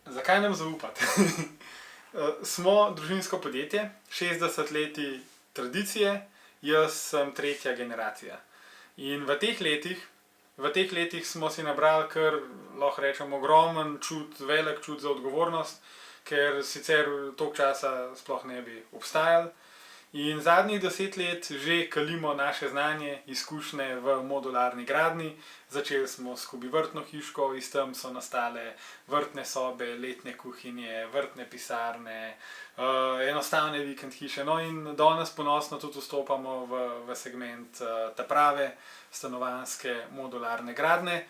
Zakaj nam zaupati? Smo družinsko podjetje, 60 leti tradicije, jaz sem tretja generacija. In v teh letih smo si nabrali kar, lahko rečem, ogromen čut, velik čut za odgovornost, ker sicer toliko časa sploh ne bi obstajali. In zadnjih 10 let že kalimo naše znanje, izkušnje v modularni gradnji. Začeli smo s vrtno hiško, iz tam so nastale vrtne sobe, letne kuhinje, vrtne pisarne, enostavne vikend hiše. No in danes ponosno tudi vstopamo v segment ta prave stanovanjske modularne gradnje.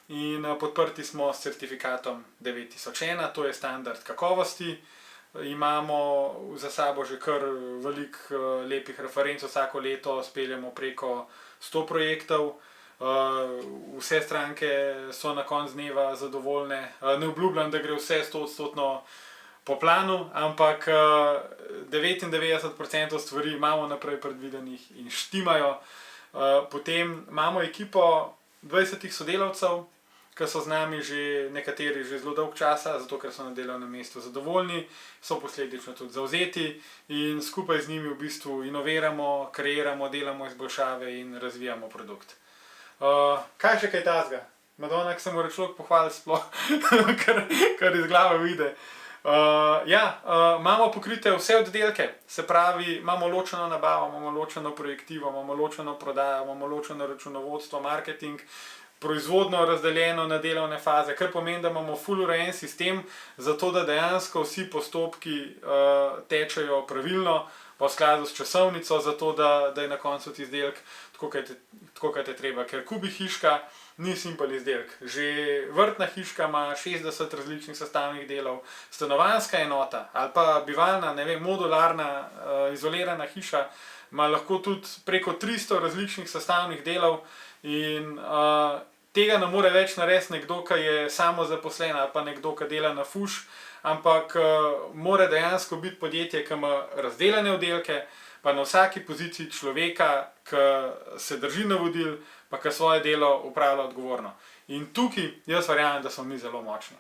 In podprti smo s certifikatom 9001, to je standard kakovosti. Imamo za sabo že kar veliko lepih referenc, vsako leto speljemo preko 100 projektov. Vse stranke so na koncu dneva zadovoljne. Ne obljubljam, da gre vse 100% po planu, ampak 99% stvari imamo naprej predvidenih in štimajo. Potem imamo ekipo 20 sodelavcev, ki so z nami že nekateri že zelo dolgo časa, zato ker so na delovnem mestu zadovoljni, so posledično tudi zavzeti in skupaj z njimi v bistvu inoviramo, kreiramo, delamo izboljšave in razvijamo produkt. Kaj še kaj takega? Madona, ki se mora človek pohvaliti sploh, kar iz glave vide. Imamo pokrite vse oddelke, se pravi, imamo ločeno nabavo, imamo ločeno projektivo, imamo ločeno prodajo, imamo ločeno računovodstvo, marketing, proizvodno razdeljeno na delovne faze, kar pomeni, da imamo full urejen sistem, zato da dejansko vsi postopki tečejo pravilno, pa v skladu s časovnico, zato da je na koncu izdelek tako, kot je treba. Ker kubi hiška ni simpel izdelek. Že vrtna hiška ima 60 različnih sestavnih delov, stanovanjska enota ali pa bivalna, ne vem, modularna, izolirana hiša ima lahko tudi preko 300 različnih sestavnih delov in tega ne more več narediti nekdo, ki je samozaposlen ali pa nekdo, ki dela na fuš, ampak mora dejansko biti podjetje, ki ima razdeljene oddelke, pa na vsaki poziciji človeka, ki se drži navodil, pa ki svoje delo opravlja odgovorno. In tukaj jaz verjamem, da smo mi zelo močni.